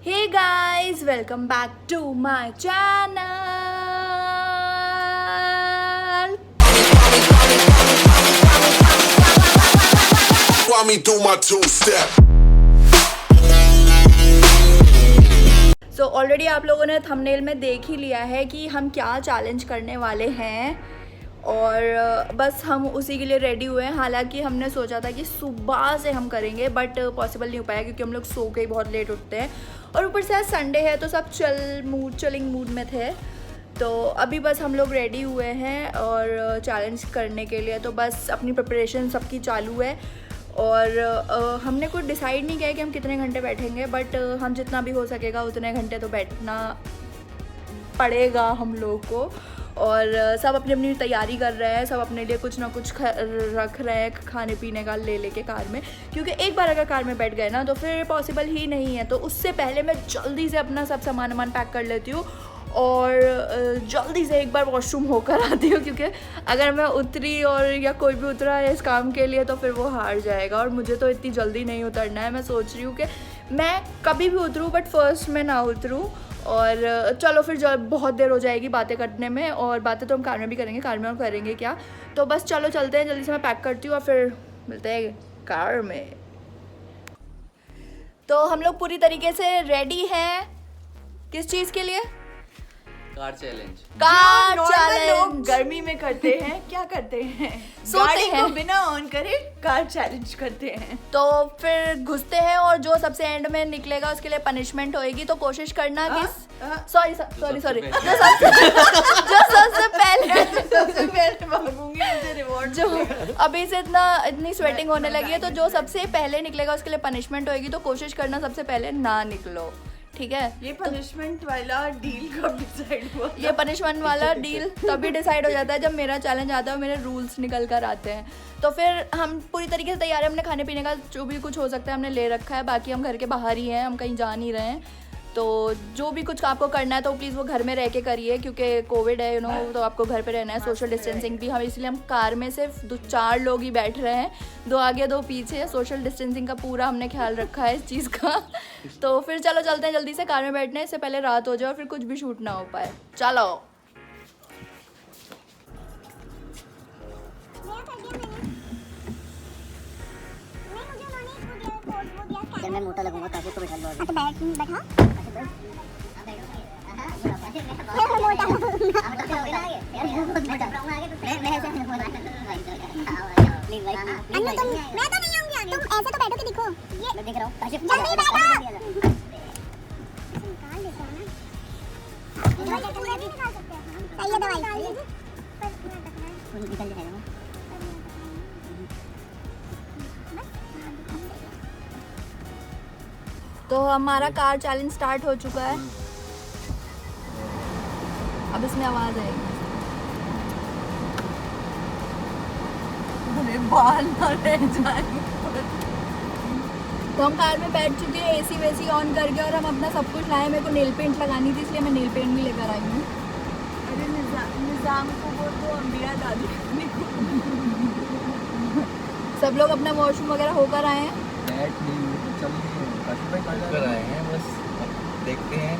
Hey guys, welcome back to my channel. While me do my two-step. So already आप लोगों ने thumbnail में देख ही लिया है कि हम क्या चैलेंज करने वाले हैं और बस हम उसी के लिए रेडी हुए हैं। हालांकि हमने सोचा था कि सुबह से हम करेंगे बट पॉसिबल नहीं हो पाया क्योंकि हम लोग सो के ही बहुत लेट उठते हैं और ऊपर से आज संडे है तो सब चिलिंग मूड में थे। तो अभी बस हम लोग रेडी हुए हैं और चैलेंज करने के लिए, तो बस अपनी प्रिपरेशन सबकी चालू है और हमने कुछ डिसाइड नहीं किया है कि हम कितने घंटे बैठेंगे, बट हम जितना भी हो सकेगा उतने घंटे तो बैठना पड़ेगा हम लोग को। और सब अपनी अपनी तैयारी कर रहे हैं, सब अपने लिए कुछ ना कुछ रख रहे हैं खाने पीने का ले लेके कार में, क्योंकि एक बार अगर कार में बैठ गए ना तो फिर पॉसिबल ही नहीं है। तो उससे पहले मैं जल्दी से अपना सब सामान पैक कर लेती हूँ और जल्दी से एक बार वॉशरूम होकर आती हूँ, क्योंकि अगर मैं उतरी और या कोई भी उतरा है इस काम के लिए तो फिर वो हार जाएगा और मुझे तो इतनी जल्दी नहीं उतरना है। मैं सोच रही हूँ कि मैं कभी भी उतरूँ बट फर्स्ट में ना उतरूँ। और चलो फिर बहुत देर हो जाएगी बातें करने में, और बातें तो हम कार में भी करेंगे, कार में हम करेंगे क्या। तो बस चलो चलते हैं, जल्दी से मैं पैक करती हूँ और फिर मिलते हैं कार में। तो हम लोग पूरी तरीके से रेडी हैं। किस चीज़ के लिए? Car challenge. कार लोग चैलेंज गर्मी में करते हैं क्या करते हैं, सोते गाड़ी हैं। को बिना ऑन करे कार चैलेंज करते हैं। तो फिर घुसते हैं और जो सबसे एंड में निकलेगा उसके लिए पनिशमेंट होएगी। तो कोशिश करना कि सॉरी जो सबसे पहले सबसे पहले भागूंगी, मुझे रिवॉर्ड जो अभी से इतनी स्वेटिंग होने लगी है, तो जो सबसे पहले निकलेगा उसके लिए पनिशमेंट होएगी। तो कोशिश करना सबसे पहले ना निकलो, ठीक है। ये पनिशमेंट वाला डील कब डिसाइड हुआ? ये पनिशमेंट वाला डील तभी डिसाइड हो जाता है जब मेरा चैलेंज आता है और मेरे रूल्स निकल कर आते हैं। तो फिर हम पूरी तरीके से तैयार हैं, हमने खाने पीने का जो भी कुछ हो सकता है हमने ले रखा है। बाकी हम घर के बाहर ही हैं, हम कहीं जा नहीं रहे हैं। तो जो भी कुछ आपको करना है तो प्लीज़ वो घर में रह के करिए, क्योंकि कोविड है तो आपको घर पे रहना है। सोशल डिस्टेंसिंग भी हम इसलिए हम कार में सिर्फ 4 लोग ही बैठ रहे हैं, 2 आगे 2 पीछे। सोशल डिस्टेंसिंग का पूरा हमने ख्याल रखा है इस चीज़ का। तो फिर चलो चलते हैं जल्दी से कार में बैठने, इससे पहले रात हो जाए और फिर कुछ भी शूट ना हो पाए। चलो मैं मोटा लगूंगा, काफी तो बैठा लो। तो बैठ बैठा मैं तो नहीं आऊंगी, तुम ऐसे तो बैठो के दिखो। ये मैं दिख रहा हूं, जल्दी बैठो। निकाल देते हैं ना, दवाई निकाल सकते हैं। सही है दवाई, निकल जाएगा। तो हमारा कार चैलेंज स्टार्ट हो चुका है। अब इसमें आवाज आएगी। अरे बाल ना रह जाए। तो हम कार में बैठ चुके हैं, एसी वेसी ऑन करके, और हम अपना सब कुछ लाए। मेरे को नेल पेंट लगानी थी इसलिए मैं नेल पेंट भी लेकर आई हूँ। अरे निजाम को बोल दो, अम्बिया दादी को। सब लोग अपना वॉशरूम वगैरह होकर आए हैं। कर आए हैं, बस अब देखते हैं।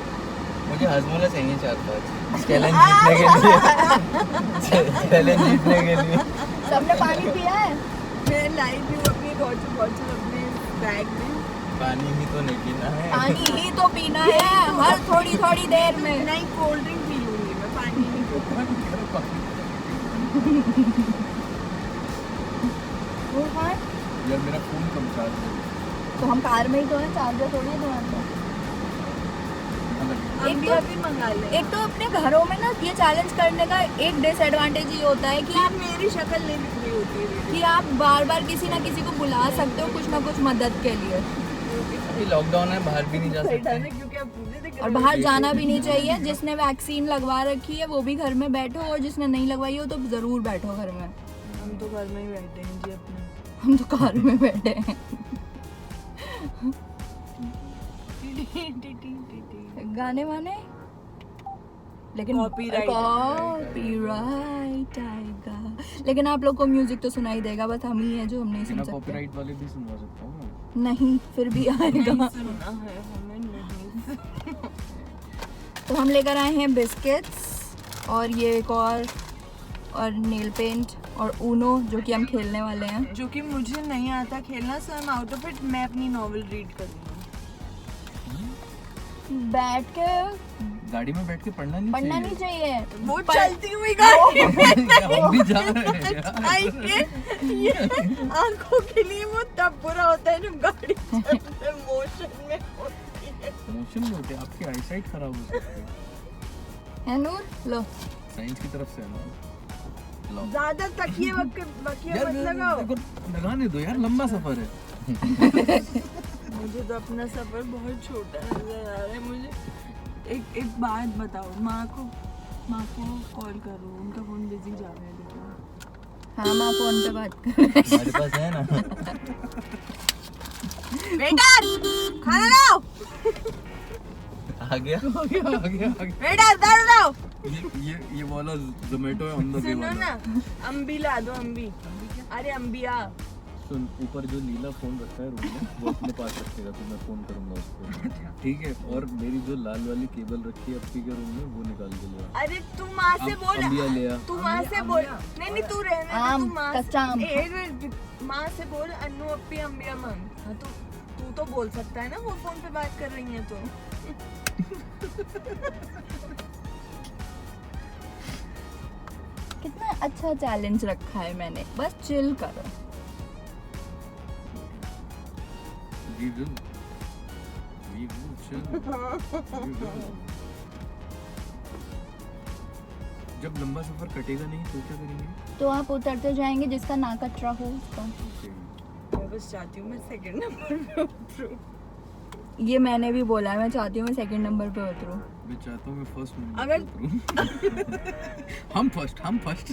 मुझे हजमोला चाहिए 4-5 चैलेंज जीतने के लिए। चैलेंज जीतने के लिए सबने पानी पिया है? मैं लाई थी अपनी वाटर बॉटल अपने बैग में। पानी ही तो नहीं पीना है। पानी ही तो पीना है हर थोड़ी थोड़ी देर में। नहीं, कोल्ड ड्रिंक पी लूंगी मैं, पानी नहीं पीऊंगी। वो हाँ, यार मेरा फोन कम चार्ज है। तो हम कार में ही तो हैं, चार्जर थोड़ी है तुम्हारे। अम्बिया भी मंगा ले। एक तो अपने घरों में ना ये चैलेंज करने का एक डिसएडवांटेज ये होता है कि यार मेरी शक्ल नहीं दिख रही होती है। कि आप बार बार किसी ना किसी को बुला सकते हो कुछ ना कुछ मदद के लिए, अभी लॉकडाउन है, बाहर भी नहीं जा सकते। क्योंकि अब मुझे दिख और बाहर जाना भी नहीं चाहिए। जिसने वैक्सीन लगवा रखी है वो भी घर में बैठो, और जिसने नहीं लगवाई हो तो ज़रूर बैठो घर में। हम तो घर में ही बैठे हैं जी अपने। हम तो कार में बैठे हैं। गाने वाने लेकिन Copyright आएगा। लेकिन आप लोग को म्यूजिक तो सुनाई देगा, बस हम ही है जो हम नहीं सुन सकते। कॉपीराइट वाले भी सुनवा सकता हूँ। नहीं, फिर भी आएगा। सुनना है हमें नहीं। तो हम लेकर आए हैं बिस्किट्स और ये एक और नेल पेंट और ऊनो जो कि हम खेलने वाले हैं। जो कि मुझे नहीं आता खेलना, so I am out of it. मैं अपनी नॉवेल रीड कर रही बैठ के गाड़ी में बैठ के पढ़ना पढ़ना नहीं चाहिए। हूँ। वो चलती हुई गाड़ी हम भी जा रहे हैं यार। आएंगे, ये आंखों के लिए वो तब बुरा होता है जब गाड़ी चलते मोशन में होती है। मोशन में होते आपकी आईसाइट खराब हो सकती है। है नूर, लो। साइंस की तरफ से है ना। लो। ज्यादा तकिए बकिए यार मत लगाओ। देखो, लगाने दो यार, लंबा सफर है। मुझे तो अपना सफर बहुत छोटा नजर आ रहा है। मुझे एक बात बताओ, माँ को कॉल करो, उनका फोन बिजी जा रहा है। देखो हाँ माँ फोन पे बात कर। हमारे पास है ना। वेटर खाना लाओ, आ गया। वेटर दाल लाओ। ये वाला जोमेटो है, ऑन द वे सुनो वाला। ना, अम्बी ला दो, अम्बी। अरे अम्बिया, सुन, ऊपर जो नीला फोन रखा है रूम में, वो अपने पास रखेगा, तो मैं फोन करूंगा उसको, ठीक है? और मेरी जो लाल वाली केबल रखी है अपनी के रूम में, वो निकाल के ले आ। अरे तू माँ से बोल, अम्बिया ले आ। तू माँ से बोल। नहीं तू रहने दे, आम, तू माँ कच्चा आम। माँ से बोल, अन्नू अप्पी अम्बिया मांग। हाँ तू तो बोल सकता है ना, वो फोन पे बात कर रही है तो। कितना अच्छा चैलेंज रखा है मैंने, बस चिल करो। We will chill. We will. जब लंबा सफर कटेगा नहीं तो क्या करेंगे? तो आप उतरते जाएंगे, जिसका ना कचरा हो उसका। मैं बस चाहती हूँ मैं सेकंड नंबर पे उतरूँ। ये मैंने भी बोला है, मैं चाहती हूँ मैं सेकंड नंबर पे उतरूँ। मैं चाहता हूँ मैं फर्स्ट नंबर अगर- पे उतरूँ। हम फर्स्ट।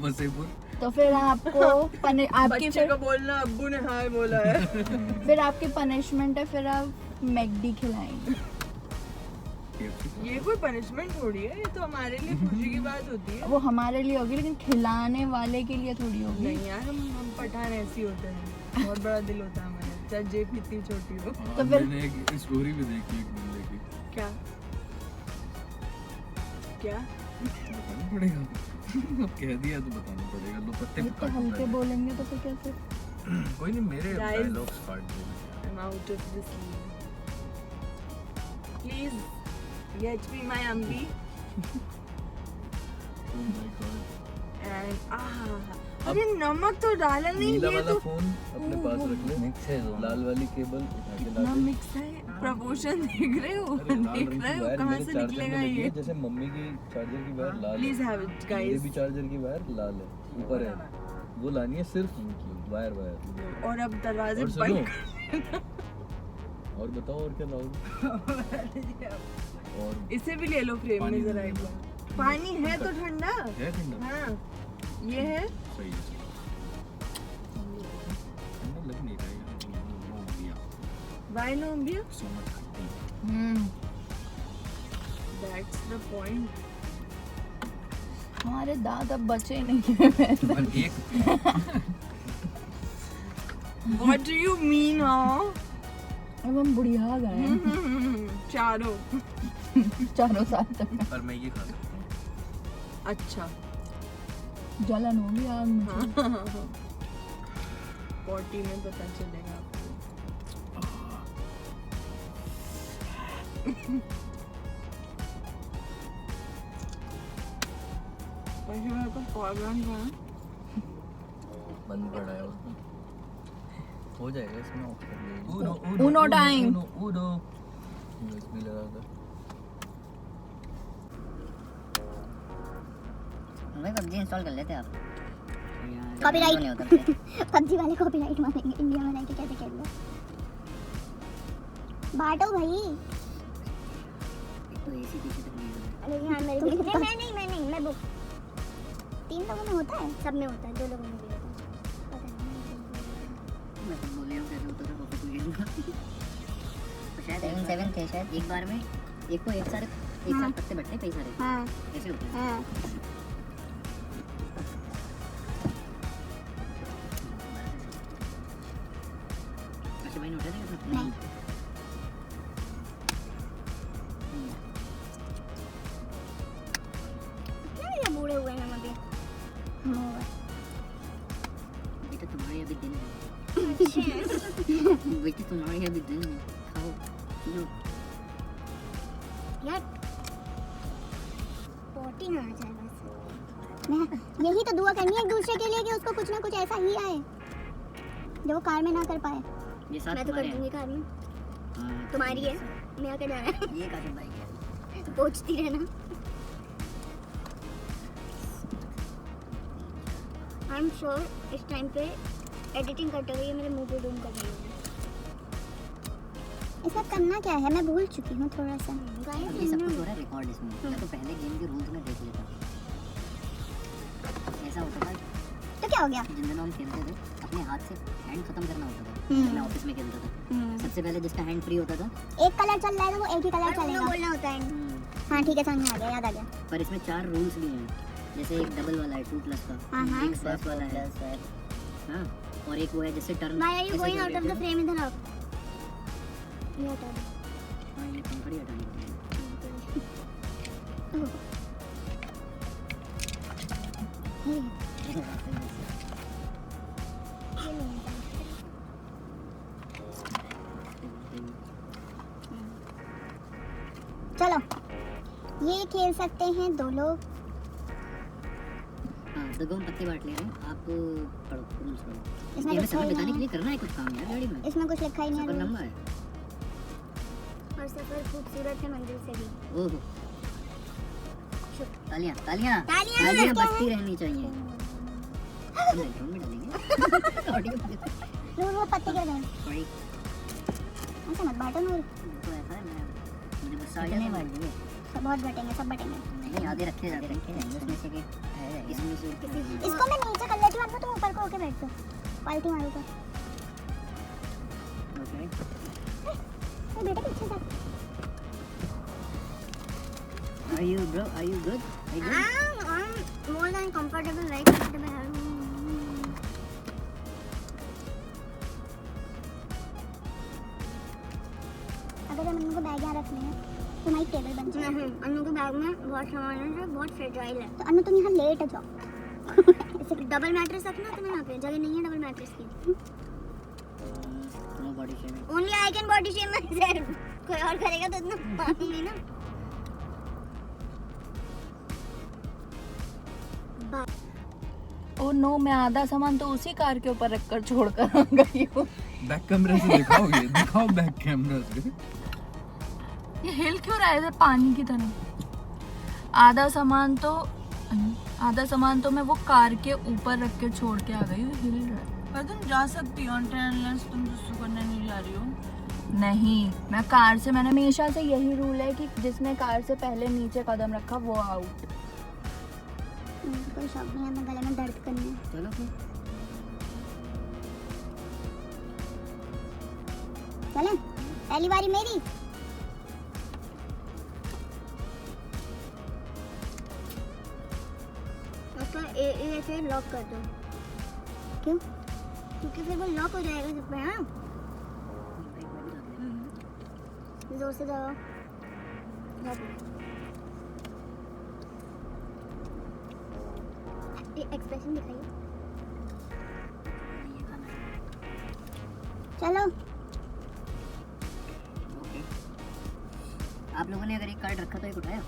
वसेपुर। तो फिर आपको आपकी बच्चे को बोलना अब्बू ने हाय बोला है। फिर आपकी पनिशमेंट है, फिर आप मैकडी खिलाएंगे। ये कोई पनिशमेंट थोड़ी है, ये तो हमारे लिए खुशी की बात होती है। वो हमारे लिए होगी, लेकिन खिलाने वाले के लिए थोड़ी होगी। नहीं यार, हम पठान ऐसे ही होते हैं, बहुत बड़ा दिल होता है हमारा, चाहे जेब कितनी छोटी हो। तो फिर- मैंने एक स्टोरी भी देखी एक बंदे की। क्या क्या बताना पड़ेगा। अब कह दिया तो बताना पड़ेगा। लो पत्ते पे इतने काटो हल्के पहले। बोलेंगे तो फिर कैसे? कोई नहीं, मेरे Guys. डायलॉग्स काट दो। I'm out of this league. Please get me my ambi Oh my God. and अरे नमक तो डाला नहीं, नीला ये वाला तो फोन अपने पास रख ले। मिक्स है, लाल वाली केबल उठा के ला कितना दे। मिक्स है। प्रपोर्शन देख रहे हो, अरे लाल देख रंग रहे की हो वायर कहाँ मेरे से चार्जर निकलेगा में लगी है, ये। जैसे मम्मी की चार्जर की वायर लाल प्लीज है, हैव इट मेरे गाइस। भी चार्जर की वायर लाल है, ऊपर है, वो लानी है सिर्फ उनकी वायर। और अब दरवाजे और सुनो, बंद और बताओ और क्या लाओगे? और इसे भी ले लो फ्रेम पानी में जरा दे एक दो। बार। पानी है तो ठंडा। है ठंडा? हाँ ये है। सही है। ठंडा लग नहीं रहा यार, नो अम्बिया, Why no अम्बिया? so much खट्टी। That's the point. हमारे दांत अब बचे नहीं है। पर एक What do you mean हाँ? अब हम बुढ़िया गए हैं चारों। चारों साल तक। पर मैं ये खा सकता हूँ। अच्छा जलन होगी आग में। पॉटी में पता चलेगा आपको। वैसे मेरे को कॉर्बन का बंद पड़ा है उसमें, हो जाएगा इसमें ऑफ कर देंगे। Uno time. Uno USB लगा कर। भाई पबजी इंस्टॉल कर लेते आप। Copyright. नहीं होता फिर। पबजी वाले कॉपीराइट मारेंगे, इंडिया में रह के कैसे खेल लो। बांटो भाई। एक तो एसी पीछे तक नहीं है। अरे हाँ मेरे को मैं बुक 3 लोगों में होता है, सब में होता है, 2 लोगों में भी होता है, पता नहीं। मैं तो बोल रहा हूँ कैसे उतर वापस हो गया। तो शायद 7 थे शायद, एक बार में एक को एक साथ पत्ते बटते कई सारे हाँ ऐसे होते हैं। हाँ अच्छा भाई ने उठा दिया नहीं बिग डील नहीं खाओ पियो यार पोटी ना आ जाए बस। मैं यही तो दुआ करनी है एक दूसरे के लिए कि उसको कुछ ना कुछ ऐसा ही आए जो वो कार में ना कर पाए। ये साथ मैं तो कर तुम्हारे दूंगी कार में, हाँ, तुम्हारी है, मेरा क्या जाना है। ये काशिफ भाई है तो पहुंचती रहना। आई एम श्योर इस टाइम पे एडिटिंग करते हुए ये मेरे मुंह पे डूम कर रही होगी। इसका करना क्या है मैं भूल चुकी हूँ थोड़ा सा। ये सब कुछ हो रहा है रिकॉर्ड इसमें। मैं तो पहले गेम के रूल्स में देख लेता। ऐसा होता था तो क्या हो गया? जिन दिनों हम खेलते थे अपने हाथ से हैंड खत्म करना होता था। हम्म। जब मैं ऑफिस में खेलता था सबसे पहले जिसका हैंड फ्री होता था एक कलर चल रहा है तो वो एक ही कलर चलेगा बोलना होता है। हाँ ठीक है समझ में आ गया, याद आ गया। पर इसमें 4 रूल्स भी हैं। जैसे एक डबल वाला है 2 प्लस का, हाँ। एक स्वैप वाला है हाँ, और एक वो है जिससे turn Why are you going out of the frame इधर आप? ये हटा दो। हाँ ये पंखड़ी हटानी होती है। ये चलो ये खेल सकते हैं 2 लोग। हाँ देखो हम पत्ते बांट ले रहे हैं। आप पढ़ो रूल्स पढ़ो। इसमें ये कुछ समय है बिताने नहीं। के लिए करना है कुछ काम यार गाड़ी में। इसमें कुछ लिखा ही नहीं सफर है। लंबा है। और सफर खूबसूरत है मंजिल से भी। ओहो तालियां तालियां तालियां तालियां क्या बजती रहनी चाहिए। हम बैकग्राउंड में डालेंगे ऑडियो में। नूर वो पत्ते गिर गए। सॉरी ऐसा मत बांटो नूर। तो ऐसा है मैं मुझे गुस्सा आ जाता है। सब बहुत बटेंगे सब बटेंगे। नहीं आधे रखे जाते हैं इसमें से कि इसमें से इसको मैं नीचे कर लेती हूँ अब तुम ऊपर को होके बैठ जाओ। पालती मारो ऊपर। ओके ए बेटा पीछे जा। Are you bro? Are you good? Are you good? I'm more than comfortable, very comfortable. अगर हम इनको बैग यहाँ रख लें तो हमारी टेबल बन जाए। नहीं, अन्नू के बैग में बहुत सामान है जो बहुत फ्रेजाइल है। तो अन्नू तुम यहाँ लेट जाओ। इसे डबल मैट्रेस रखना तुम्हें यहाँ पे जगह नहीं है डबल मैट्रेस की। No body shaming. Only I can body shame myself. कोई और करेगा तो इतना मानूंगी ना। ओ नो मैं आधा सामान तो उसी कार के ऊपर रखकर छोड़ कर आ गई हूँ। बैक कैमरे से दिखाओगे? दिखाओ बैक कैमरा से। ये हिल क्यों रहा है ऐसे पानी की तरह? आधा सामान तो मैं वो कार के ऊपर रख के छोड़ के आ गई हूँ, हिल रहा है। पर तुम जा सकती हो अनलेस तुम सुसु करने नहीं जा रही हो। नहीं मैं कार से, मैंने हमेशा से यही रूल है कि जिसने कार से पहले नीचे कदम रखा वो आउट। मुझे कोई शौक नहीं है मैं गले में दर्द करने। चलो फिर चलें पहली बारी मेरी। उसका ऐसे लॉक कर दो। क्यों? क्योंकि फिर वो लॉक हो जाएगा सब पे। हाँ जोर से दबाओ। एक्सप्रेशन दिखाइए। चलो ओके। आप लोगों ने अगर एक कार्ड रखा तो एक उठाया?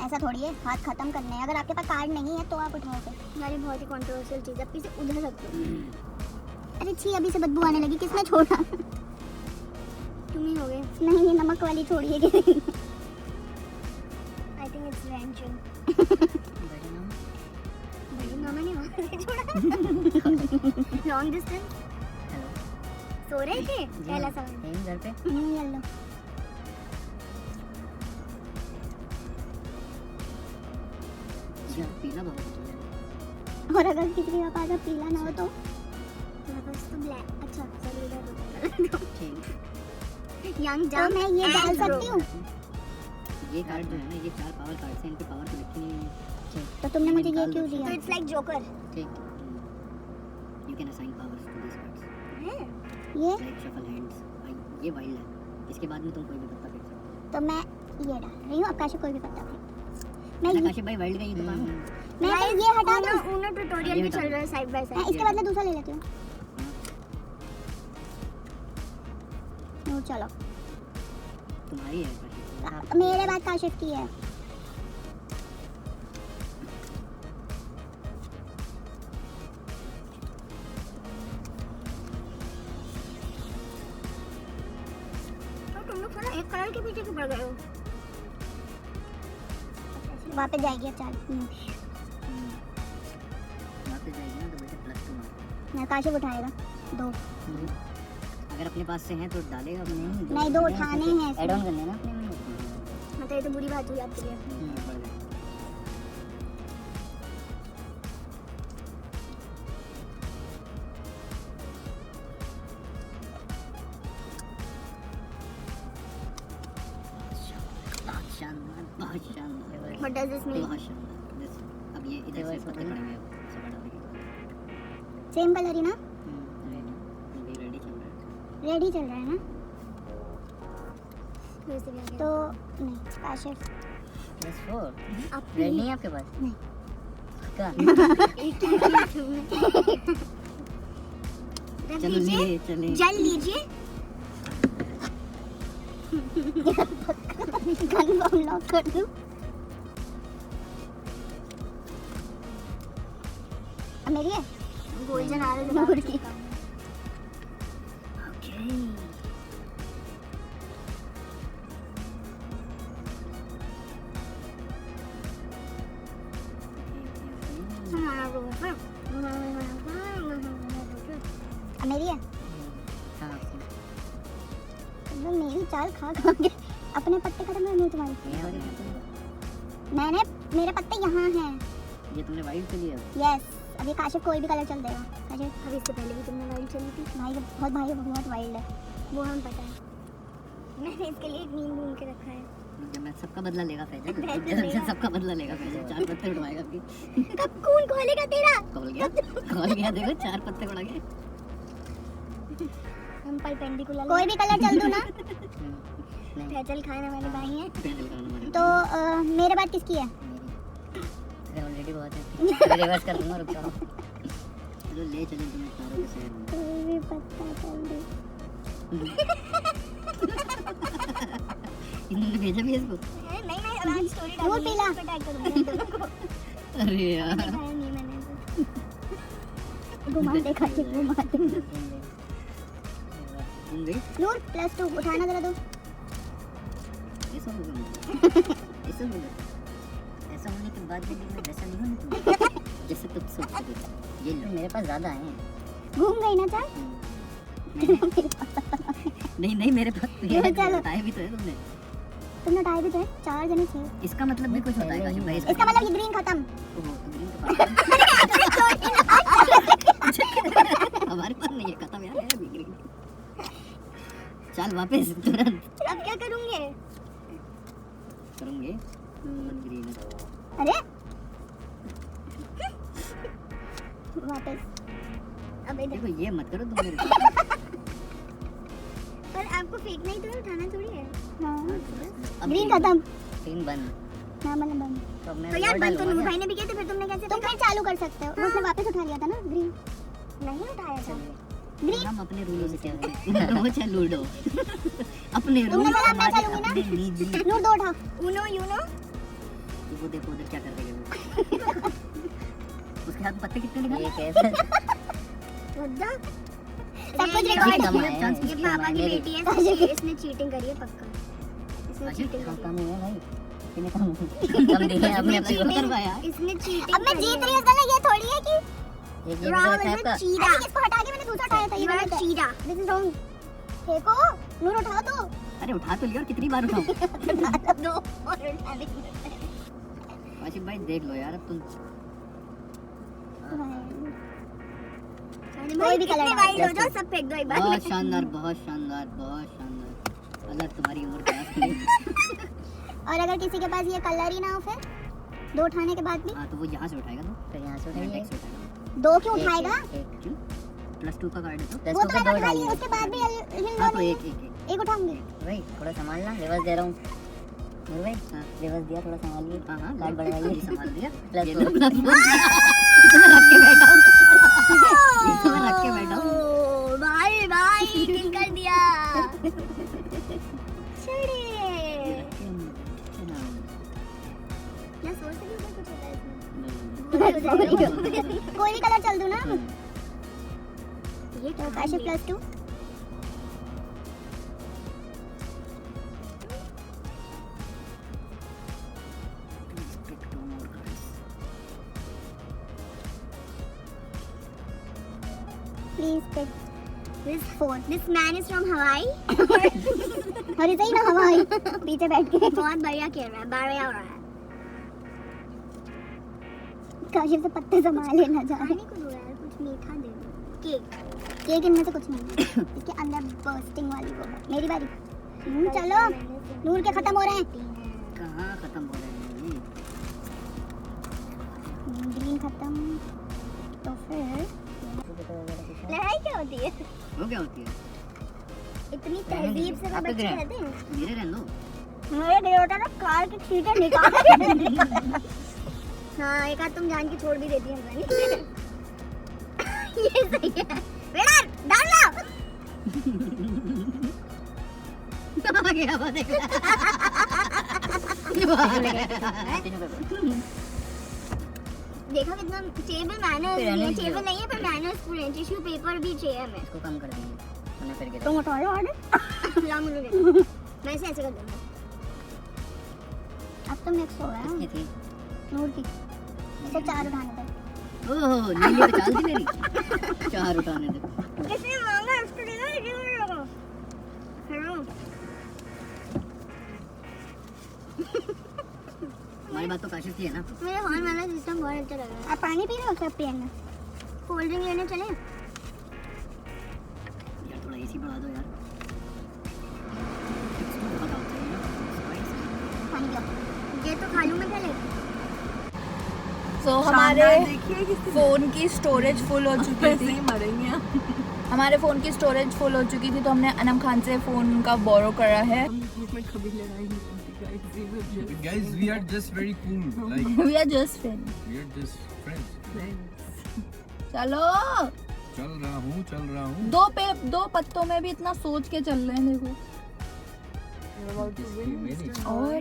ऐसा थोड़ी है, हाथ खत्म करने हैं। अगर आपके पास कार्ड नहीं है तो आप उठाओगे। यार बहुत ही कंट्रोवर्शियल चीज़ है, इसे उधर रख दो। अरे छी अभी से बदबू आने लगी, किसने छोड़ा? तुम ही हो गए। नहीं ये नमक वाली छोड़िए कि नहीं। I think it's Rancho. बैठे ना बड़ी मामा ने वहाँ से छोड़ा। लॉन्ग डिस्टेंस हेलो सो रहे थे पहला सवाल। कहीं घर पे येलो यार पीला बहुत है। और अगर किसी का पास पीला ना हो तो मेरे पास तो ब्लैक। अच्छा चलो इधर ठीक यंग जाम मैं ये डाल सकती हूँ। ये कार्ड जो है ना ये 4 पावर कार्ड हैं, इनकी पावर तो लिखी नहीं है। तो तुमने मुझे ये निकाल क्यों दो। दिया? तो इट्स लाइक जोकर ठीक you can assign powers to this cards ये लाइक शफल हैंड्स। ये वाइल्ड है, इसके बाद में तुम कोई भी पत्ता फेंक सकते हो। तो मैं ये डाल रही हूँ। आकाश कोई भी पत्ता फेंक। मैं आकाश भाई वाइल्ड का ये तो काम है। मैं तो ये हटा दूँ। उन्होंने ट्यूटोरियल भी चल रहा है साइड बाय साइड। मैं इसके बदले दूसरा ले लेती हूँ। नूर चलो। तुम्हारी है काशिफ। मेरे बाद काशिफ की है। तुम लोग थोड़ा एक कलर के पीछे क्यों पड़ गए हो? वापस जाएगी अब 4 वापस जाएगी ना तो बेटे +2 मार्क। ना काशिफ उठाएगा 2। अगर अपने पास से हैं तो डालेगा अब नहीं। नहीं, 2 उठाने हैं ऐड ऑन करने हैं ना अपने में। मतलब ये तो बुरी बात हुई आपके लिए। बढ़ गए। शानदार, बहुत शानदार। What does this mean? बहुत शानदार। This- अब ये इधर से पत्ते पड़ेंगे अब सब डालने के बाद। सेम कलर ही ना? रेडी चल रहा है। रेडी चल रहा है ना? तो नहीं काशिफ +4 आप रेड नहीं है आपके पास? नहीं। क्या? एक चलो लिए चले। जल लीजिए। गन बम लॉक कर दूं। अब मेरी है गोल जला रहे नूर की। ओके। अब मेरी है। हाँ आपकी। तो मेरी चाल खा खा के अपने पत्ते खत्म हो गए तुम्हारे। ये वाली है तो- मैंने मेरे पत्ते यहाँ हैं। ये तुमने वाइट से लिया? यस अब ये काशिफ कोई भी कलर चल देगा। काशिफ अब इससे पहले भी तुमने वाइल्ड चली थी। भाई बहुत वाइल्ड है वो हम पता है। मैंने इसके लिए एक नीम ढूंढ के रखा है। जब मैं सबका बदला लेगा फैजल। जब सबका बदला लेगा फैजल। 4 पत्ते उड़वाएगा आपकी। कब कौन खोलेगा तेरा? खोल गया देखो 4 पत्ते उड़ा गए। हम परपेंडिकुलर कोई भी कलर चल दूं ना? नहीं फैजल खाना वाले भाई हैं। फैजल का नंबर तो मेरे बाद किसकी है? अरे ऑलरेडी बहुत है। रिवर्स कर दूंगा रुक जाओ। चलो ले चलें तुम्हें तारों के शहर में। कोई भी पत्ता चल दे। इन्होंने भेजा भी इसको। नहीं आराम स्टोरी डाल। वो पीला पे टैग करूंगा अरे यार नहीं मैंने घुमा देखा कि घुमा दे। तुम गई? नूर +2 उठाना जरा दो। ये सब होगा ऐसा होने के बाद भी मैं वैसा नहीं हूँ तुम जैसे तुम सोचते थे। ये लो मेरे पास ज़्यादा हैं। घूम गई ना चाल? नहीं मेरे पास तो ये चलो। बताया भी तो है तुमने। तुमने उठाए भी तो है 4 जने थे। इसका मतलब भी कुछ होता है काशिफ भाई। इसका मतलब ये ग्रीन खत्म। ओहो, तो green तो हमारे पास नहीं है खत्म यार है अभी ग्रीन। चल वापस तुरंत अब क्या करूंगे? करूंगे ग्रीन। अरे वापस अब इधर। देखो ये मत करो तुम मेरे को। पर आपको फेंकना ही तो है उठाना थोड़ी है। हाँ अब ग्रीन खत्म। 3 बंद। हाँ मतलब बंद। तो अब मैं तो यार और बंद तो डालूंगा नूर क्या? भाई ने भी किया तो फिर तुमने कैसे? तुम फिर चालू कर सकते हो। उसने वापस उठा लिया था ना ग्रीन। नहीं उठाया था ग्रीन। हम अपने रूलों से क्या करें? नो चाहे लूडो अपने रूल तुमने बोला मैं चलूंगी ना? अपनी निजी। नूर 2 उठा। उनो यूनो वो देखो उधर क्या कर रहे हैं उसके हाथ में पत्ते कितने निकाले? वद्दा सब कुछ काफी रिकॉर्ड कम है। आए हैं, ये इसके पापा की मायने बेटी है इसने चीटिंग करी है पक्का। इसने चीटिंग हाँ, करी कम हुए भाई कितने कम कम दिखे आपने अपने को करवाया है। इसने चीटिंग अब मैं जीत रही हूँ इसका ये थोड़ी है कि एक ये राव भी इज आपका चीरा। इसको हटा के मैंने दूसरा उठाया था ये वाला चीरा। This is wrong. देखो नूर उठा दो। अरे उठा तो लिया और कितनी बार उठाऊं? दो और उठा दे। काशिफ भाई देख लो यार अब तुम कोई भी कलर वाइल्ड हो जाओ सब फेंक दो एक बार। बहुत शानदार अल्लाह तुम्हारी उम्र दराज करे। और अगर किसी के पास ये कलर ही ना हो फिर 2 उठाने के बाद भी हाँ तो वो यहाँ से उठाएगा ना फिर यहाँ से उठाएगा 2 क्यों उठाएगा? क्यों +2 का कार्ड है तो वो तो मैंने उठा लिया उसके बाद भी हिल हाँ तो दो। एक उठाऊंगी। भाई थोड़ा संभालना रिवर्स दे रहा हूँ भाई हाँ रिवर्स दिया थोड़ा संभालिए हाँ कार्ड बढ़वाइए संभाल दिया इसमें रख के बैठा हूँ इसमें रख के बैठा हूँ भाई भाई किल कर दिया। छड़े क्या सोच रही हो कुछ होता है इसमें? कोई भी कलर चल दूं ना? ये तो Kashif +2 Please pick this phone. This man is from Hawaii. और इसे ही ना हवाई पीछे बैठ के बहुत बढ़िया खेल रहा है, बढ़िया हो रहा है। काशिफ से पत्ते संभाल लेना जा रहे हैं। कुछ मीठा दे दो। केक इनमें से कुछ नहीं है। इसके अंदर बर्स्टिंग वाली वो है। मेरी बारी। चलो नूर के खत्म हो रहे हैं। कहाँ खत्म हो रहे हैं? ग्रीन खत्म तो फिर लड़ाई क्या होती है? वो क्या होती है? इतनी तहजीब से बच्चे रहते हैं। मेरे रहने दो। मेरे घर होता ना कार की सीटें निकाल। हाँ एक आध तुम जान के छोड़ भी देती है हमने। ये सही है। बेटा डाल लो। आ गया वो देख। देखो कितना टेबल मैनर्स नहीं है, टेबल नहीं है पर मैनर्स पूरे हैं। टिश्यू पेपर भी चाहिए हमें। इसको कम कर देंगे वरना फिर गिरा। तुम उठा लो ऑर्डर। ला मुझे दे। मैं इसे ऐसे कर दूंगा। अब तो मिक्स हो गया है कितनी थी? नूर की। इसे 4 उठाने दे। ओह नीली पे चाल थी मेरी। 4 उठाने दे। किसने मांगा इसको देना है क्यों लगा? हेलो हमारी बात तो काशिफ की है ना। मुझे हॉर्न वाला सिस्टम बहुत अच्छा लग रहा है। आप पानी पी रहे हो सब पियना? कोल्ड ड्रिंक लेने चले? यार थोड़ा एसी बढ़ा दो यार। बहुत आता है ना। पानी पियो। ये तो खा लूं मैं पहले। सो हमारे देखिए किसी फ़ोन की स्टोरेज फुल हो चुकी ऐसे थी। ही मरेंगे हम। हमारे फ़ोन की स्टोरेज फुल हो चुकी थी तो हमने अनम खान से फ़ोन का बोरो करा है। हम ग्रुप में कभी लड़ाई नहीं होती guys. Guys, we are just very cool. Like, we are just friend. we are just friends. चलो चल रहा हूँ. दो पत्तों में भी इतना सोच के चल रहे हैं देखो। किसकी मेरी? और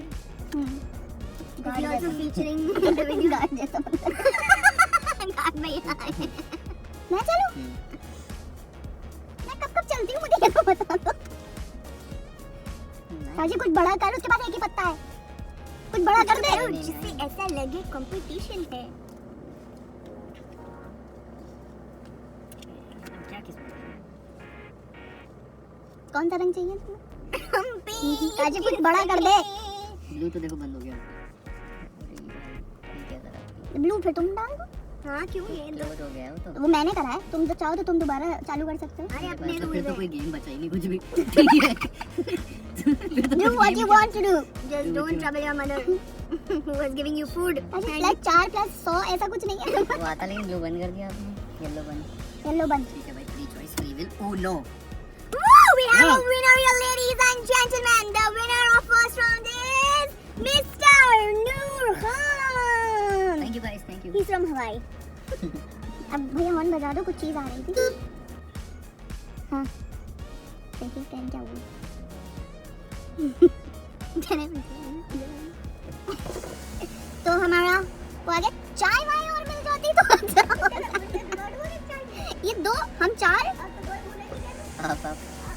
This is also featuring individual guard जैसा गार्ड भैया आए। मैं चलूं? मैं कब चलती हूँ मुझे क्या बता दो। काजी कुछ बड़ा कर, उसके पास एक ही पत्ता है। कुछ बड़ा कर दे जिससे ऐसा लगे कंपटीशन है। क्या किस्मत है? कौन सा रंग चाहिए तुम्हें? काजी कुछ बड़ा कर दे। ब्लू तो देखो बंद हो गया। अरे भाई, ये क्या करा? ब्लू फिर तुम डाल दो। हाँ क्यों ये क्या हो गया वो तो? वो मैंने करा है, तुम तो चाहो तो तुम दोबारा चालू कर सकते हो। अरे अपने तो रूल फिर तो है। कोई गेम बचा ही नहीं कुछ भी। ठीक है। Do what you want to do. Just don't trouble your mother who was giving you food. Like 4 + 100 ऐसा कुछ नहीं है। वो आता लेकिन ब्लू बंद कर दिया आपने। येलो बंद। येलो बंद। ठीक है भाई, free choice free will. Oh no. We have a winner here, ladies and gentlemen. The winner of first round is Mr. Noor Khan. Thank you guys, thank you. He's from Hawaii. अब भैया horn बजा दो, कुछ चीज आ रही थी। हाँ देखिए ट्रेन क्या हुई। तो हमारा वो आगे चाय वाय और मिल जाती तो अच्छा। ये 2 हम 4। आप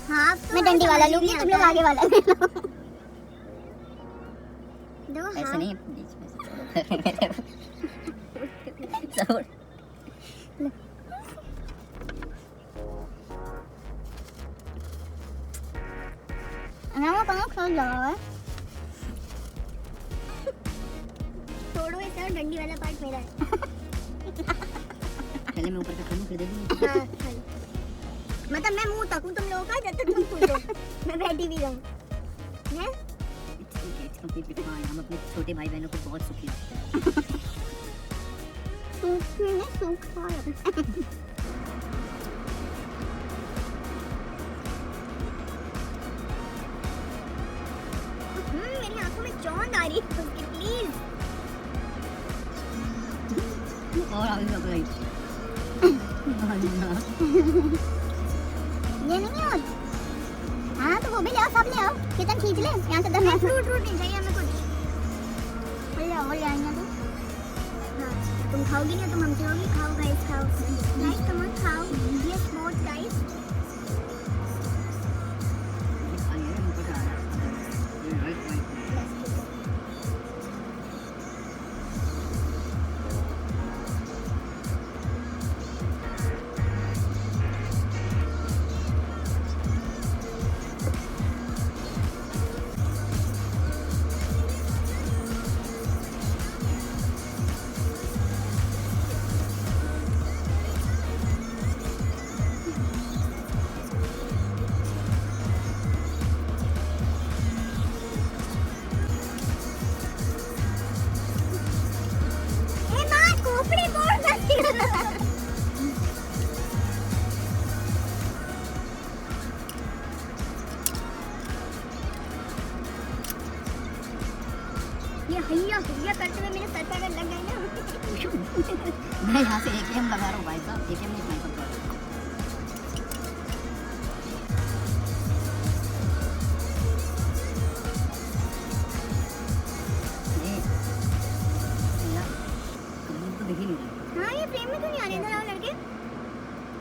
हाँ मैं डंडी वाला लूंगी, तुम लोग आगे वाला ले लो। दो ऐसे हाँ नहीं बीच में से छोड़। हमारा कहाँ खोल लगा है। छोड़ो इसे और डंडी वाला पार्ट मेरा है। पहले मैं ऊपर का खाऊं फिर देखूंगी। हाँ खाली। मतलब मैं मुंह तक हूँ तुम लोगों का, जब तक तुम कूदो मैं बैठी भी रहूँ। हैं? It's completely fine. हम अपने छोटे भाई बहनों को बहुत सुखी रखते हैं। सूखी नहीं सूखा। मेरी आंखों में चौंध आ रही है उसकी, प्लीज। और आगे का भाई। ये और हाँ तो वो भी ले आओ, सब ले आओ, किचन खींच ले यहाँ से। दस फ्रूट नहीं चाहिए हमें कुछ, ले आओ ले आएंगे तो। हाँ तुम खाओगी नहीं, तुम हमसे होगी। खाओ गाइस, खाओ गाइस, कम ऑन खाओ, ये स्पोर्ट्स गाइस। ये हैया हैया करते हुए मेरे सर पे अगर लग गई ना। मैं यहाँ से AKM लगा रहा हूँ भाई साहब, AKM नहीं स्नाइपर कर रहा हूँ। तो दिख ही नहीं रहा। हाँ ये फ्रेम में तो नहीं आ रहे, इधर आओ लड़के,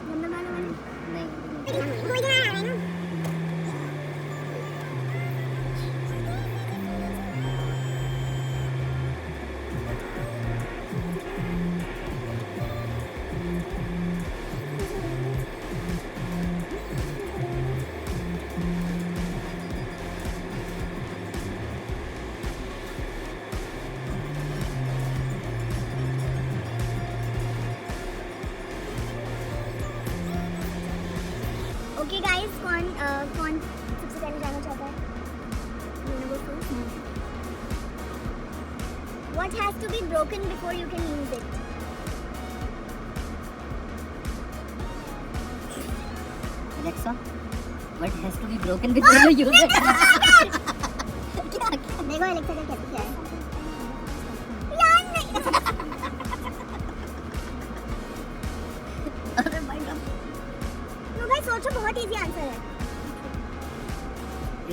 गंदा बालों वाले। नहीं वो इधर आ रहे हैं ना। ओके गाइस, कौन सबसे पहले जाना चाहता है? What has to be broken before you can use it? Alexa, what has to be broken before you use it? देखो एलेक्सा का क्या है? यार नहीं। अरे भाई साहब, नो भाई सोचो, बहुत इजी आंसर है।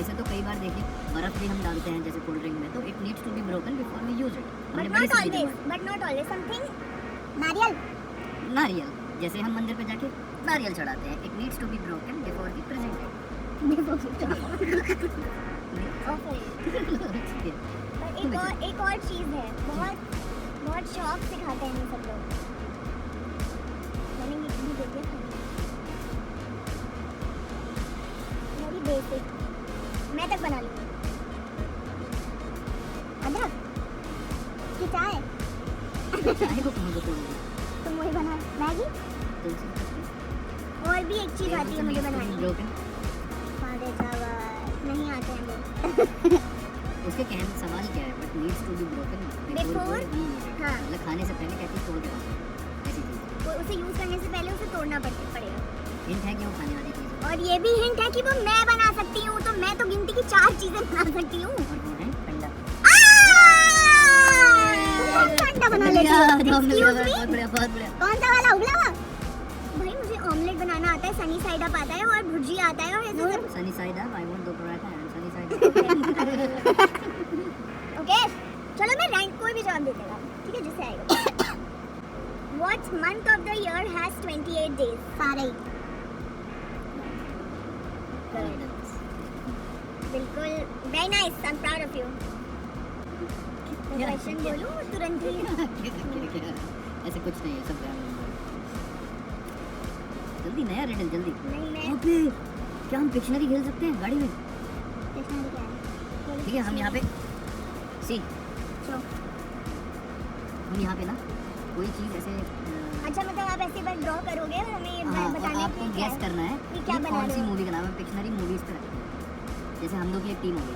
ऐसे तो कई बार देखिए बर्फ भी हम डालते हैं जैसे कोल्ड ड्रिंक में, तो it needs to be broken before we use it. But not always something। नारियल। नारियल, जैसे हम मंदिर पे जाके नारियल चढ़ाते हैं, it needs to be broken before we present it. एक और चीज है, बहुत शौक से खाते हैं सब लोग। मैंने ये भी देखी है, मेरी बेसिक मैं तक बना लूँगी। अदरक की चाय, चाय को कहाँ बताऊंगी? तुम वही बना। मैगी, तुलसी पत्ती, और भी एक चीज आती है मुझे बनानी। ब्रोकन। सादे चावल नहीं आते हैं मुझे। उसके कहने का सवाल क्या है? But needs to be broken Before? हाँ। मतलब खाने से पहले कहती तोड़ के खाओ, ऐसी चीज़। वो उसे यूज करने से पहले उसे तोड़ना पड़ेगा। हिंट है कि वो खाने वाली चीज़ है। और ये भी हिंट है कि वो मैं बना सकती हूँ, तो मैं तो गिनती की 4 चीजें बना सकती हूँ। और वो है ठंडा। ठंडा बना लेती हूँ। बहुत Excuse me? बढ़िया, बहुत बढ़िया। कौन सा वाला, उबला हुआ? भाई मुझे ऑमलेट बनाना आता है, सनी साइड अप आता है, और भुर्जी आता है, और ऐसे सब। Sunny side up, I want 2 paratha and sunny side up. Okay चलो मैं रैंक कोई भी जवाब दे देगा, ठीक है, जिससे आएगा। What month of the year has 28 days? सारे। बिल्कुल, very nice, I'm proud of you। Question बोलूं तुरंत ही। ऐसे कुछ नहीं है, सब ध्यान में। जल्दी नया रिडल जल्दी। नहीं मैं ओके, क्या हम पिक्शनरी खेल सकते हैं गाड़ी में? डिक्शनरी क्या है? ठीक है, हम यहाँ पे सी चलो। हम यहाँ पे ना कोई चीज़ ऐसे अच्छा मतलब आप ऐसे बार ड्रॉ करोगे और हमें ये हाँ, बताना है आपको कि क्या गेस है? करना है कि कि क्या बना कौन रहे सी हो? मूवी का नाम है। पिक्शनरी मूवीज़ पे रखते हैं। जैसे हम लोग की एक टीम हो गई,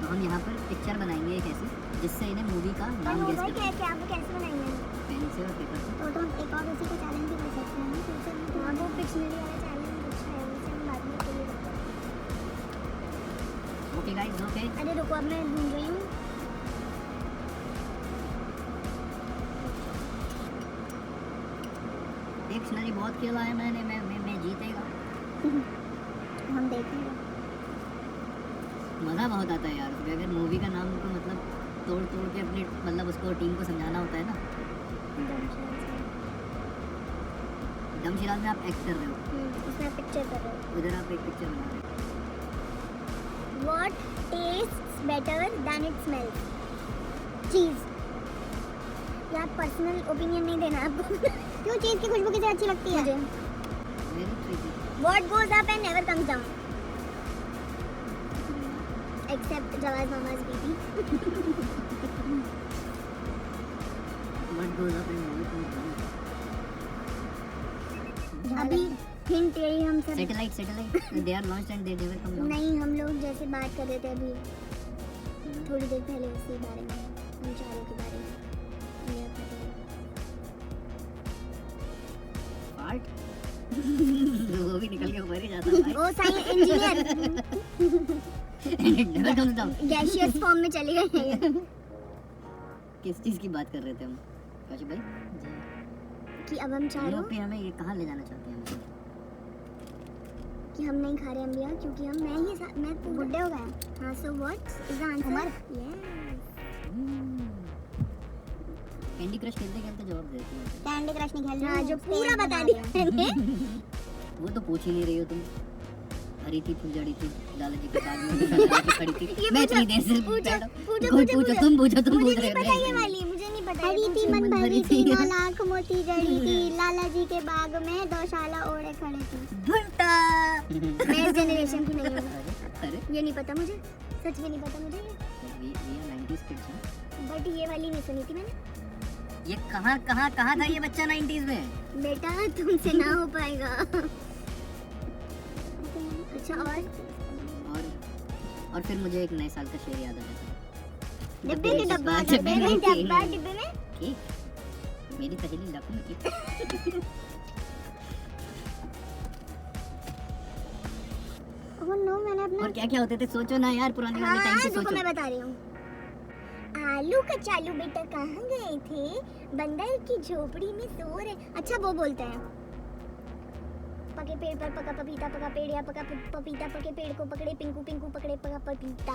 तो हम यहाँ पर पिक्चर बनाएंगे एक ऐसी जिससे इन्हें मूवी का पर नाम गेस होगा करना क्या है। क्या आप कैसे बनाएंगे? पेन से और पेपर से। तो हम एक और उसी को चैलेंज भी कर सकते हैं ना, तो उसे हाँ वो डिक्शनरी वाला चैलेंज अच्छा है, उसे हम बाद में करेंगे। Okay guys, okay. अरे रुको, अब मैं ढूंढ रही हूँ। डिक्शनरी बहुत खेला है मैंने, मैं जीतेगा। हम देखेंगे। मज़ा बहुत आता है यार उसमें। अगर मूवी का नाम को मतलब तोड़ तोड़ के अपनी मतलब उसको टीम को समझाना होता है ना। दमशिराज में आप एक्ट कर रहे हो, उसमें आप पिक्चर कर रहे हो। उधर आप एक पिक्चर बना रहे हो। What tastes better than it smells? चीज़। यार पर्सनल ओपिनियन नहीं देना आपको। क्यों चीज़ की खुशबू किसे अच्छी लगती है? Very tricky. What goes up and never comes down? Except Jawaz Mama's baby. What goes up and never comes down? अभी हिंट यही हम सब satellite they are launched and they never come down. नहीं, हम लोग जैसे बात कर रहे थे अभी थोड़ी देर पहले उसी बारे में, उन चारों के बारे में। मेरा पता है। पार्ट वो भी निकल के ऊपर ही जाता है भाई। Oh science engineer and it never comes down. Gaseous form में चले गए। किस चीज़ की बात कर रहे थे हम कौशिक भाई? कि अब हम चारों पे हमें ये कहाँ ले जाना चाहते हैं? कि हम नहीं खा रहे अम्बिया क्योंकि मैं बुड्ढे हो गए। हाँ, so what is the answer? Candy crush खेलते खेलते जवाब देती हैं। कैंडी क्रश नहीं खेल रहा, जो पूरा बता दिया मैंने। वो तो पूछ ही नहीं रही हो तुम। हरी थी फुलझड़ी थी लाला जी के बाद में खड़ी थी। मैं इतनी देर से पूछो तुम पूछ रहे पता ये वाली मुझे नहीं पता। हरी थी मन भरी थी 9 लाख मोती जड़ी थी, लाला जी के बाग में 2 शाला ओढ़े खड़े थी। घंटा। मैं इस जनरेशन की नहीं हूँ, अरे ये नहीं पता मुझे, सच में नहीं पता मुझे ये 90s किड्स हैं। बट ये वाली नहीं सुनी थी मैंने। ये कहाँ था ये बच्चा 90s में? बेटा तुमसे ना हो पाएगा। अच्छा और फिर मुझे एक नए साल का शेर याद आ जाता है। डिब्बे के डब्बा डिब्बे में केक। मेरी पहली लक में केक। ओह नो, मैंने अपना और क्या होते थे सोचो ना यार, पुराने वाले टाइम से देखो सोचो। मैं बता रही हूँ। आलू कचालू बेटा कहाँ गए थे, बंदर की झोपड़ी में सो रहे। अच्छा वो बोलते हैं पके पेड़ पर पका पपीता, पका पेड़ या पका पपीता, पके पेड़ को पकड़े पिंकू, पिंकू पकड़े पका पपीता।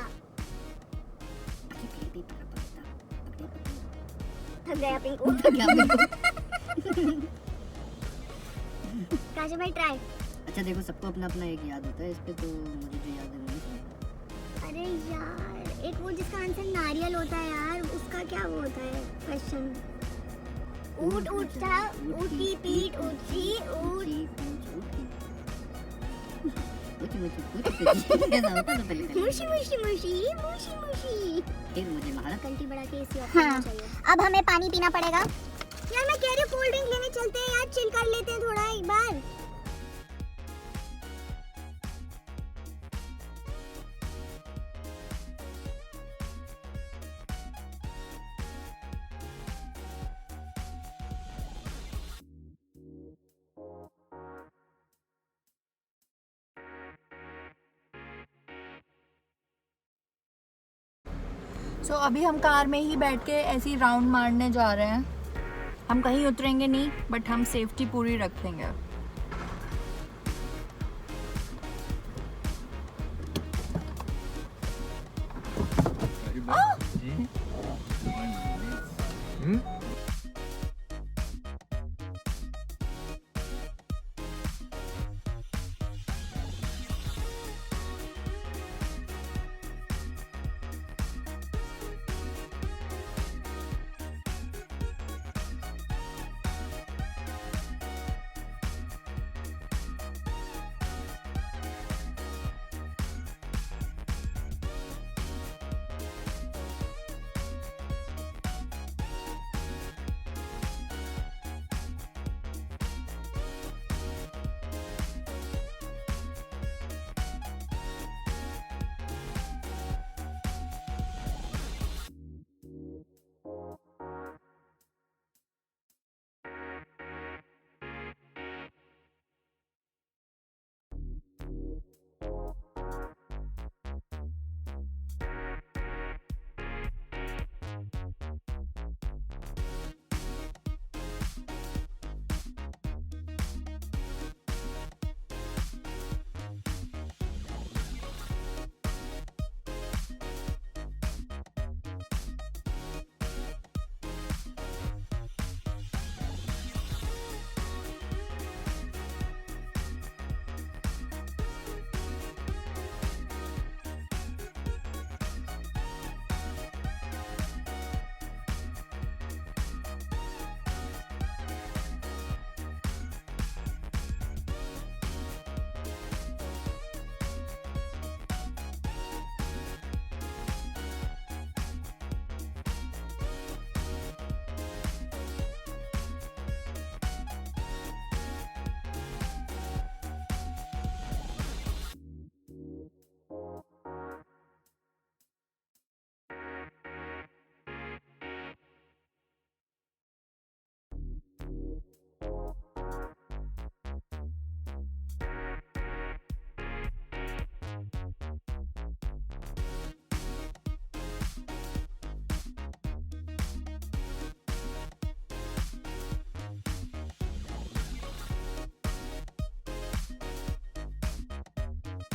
थक गया पिंकू। काशा भाई ट्राई। अच्छा देखो, सबको अपना अपना एक याद होता है इस पे, तो मुझे जो याद है वो नहीं सुना। अरे यार एक वो जिसका आंसर नारियल होता है यार, उसका क्या वो होता है क्वेश्चन? ऊट ऊँचा ऊँटी पीठ ऊँची ऊँट मुशी मुशी मुशी मुशी मुशी। फिर मुझे महाराज कंटी बढ़ा के इसी करना चाहिए। अब हमें पानी पीना पड़ेगा यार। मैं कह रही हूँ कोल्ड ड्रिंक लेने चलते हैं यार, चिल कर लेते हैं थोड़ा एक बार। सो अभी हम कार में ही बैठ के ऐसे ही राउंड मारने जा रहे हैं। हम कहीं उतरेंगे नहीं, बट हम सेफ्टी पूरी रखेंगे।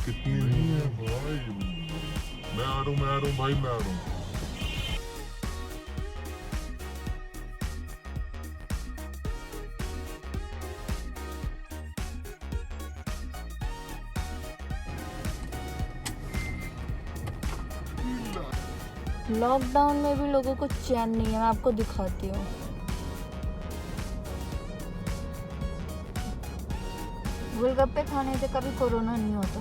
कितनी नहीं है भाई। मैं आ रहा हूँ भाई, मैं आ रहा हूँ। लॉकडाउन में भी लोगों को चैन नहीं है, मैं आपको दिखाती हूँ। गोलगप्पे खाने से कभी कोरोना नहीं होता।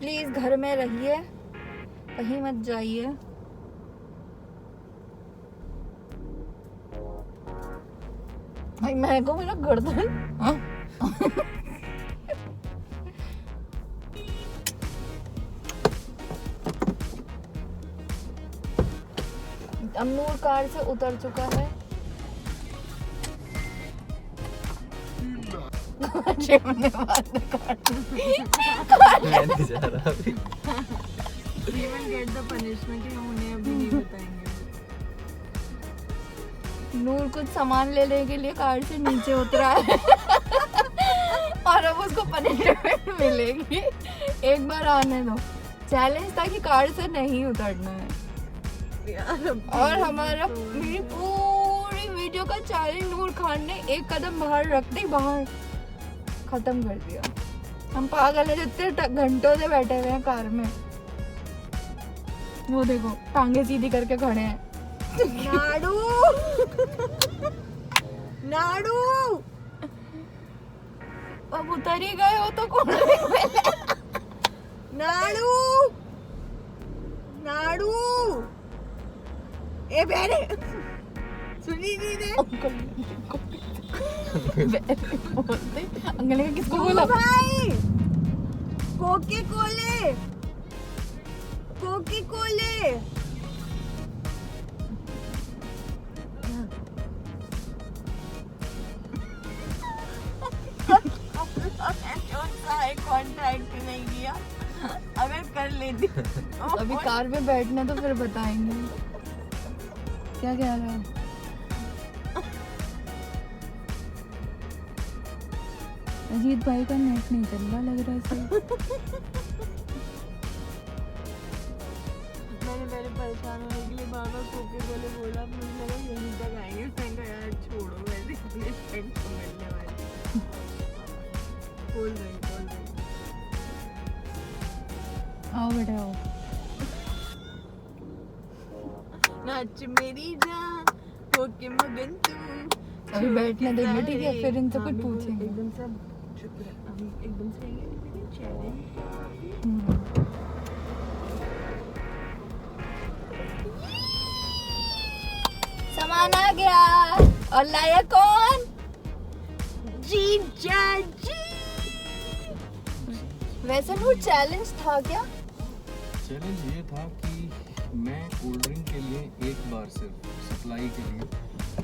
प्लीज घर में रहिए, कहीं मत जाइए। भाई मैं को मेरा गर्दन अमनूर कार से उतर चुका है। चिमने वाले मैं नहीं जा रहा अभी। We will get the punishment, हम उन्हें अभी नहीं बताएंगे। नूर कुछ सामान लेने के लिए कार से नीचे उतरा है और अब उसको पनिशमेंट मिलेगी। एक बार आने दो, चैलेंज था कि कार से नहीं उतरना है। और हमारा मेरी पूरी वीडियो का चैलेंज नूर खान ने एक कदम बाहर रखते ही बाहर खत्म कर दिया। हम पागल है, जितने घंटों से बैठे हुए हैं कार में। वो देखो टांगे सीधी करके खड़े हैं। नाडू नाडू अब उतर ही गए हो तो कौन नाडू नाडू ए बेरे सुनी नहीं दे बोलते अंकल ने किसको बोला? भाई कोके कोले कोके कोले कॉन्ट्रैक्ट नहीं किया, अगर कर लेती अभी कार में बैठना तो फिर बताएंगे। क्या कह रहा है? अजीत भाई का नेट नहीं चल रहा लग रहा है सही। मैंने पहले परेशान होने के लिए बाबा कोके कोले बोला, मुझे लगा यहीं तक आएंगे। मैंने कहा यार छोड़ो, वैसे इतने फ्रेंड को मिलने वाली। बोल रही आओ बेटा आओ। नाच मेरी जान होके मगन तू। अभी बैठने देंगे, ठीक है? फिर इनसे कुछ पूछेंगे। एकदम सब चुप रह, अभी एकदम से ये मेरे चेहरे सामान आ गया और लाया कौन? जीजा जी। वैसे वो चैलेंज था क्या? चैलेंज ये था कि मैं कोल्ड ड्रिंक के लिए एक बार सिर्फ सप्लाई के लिए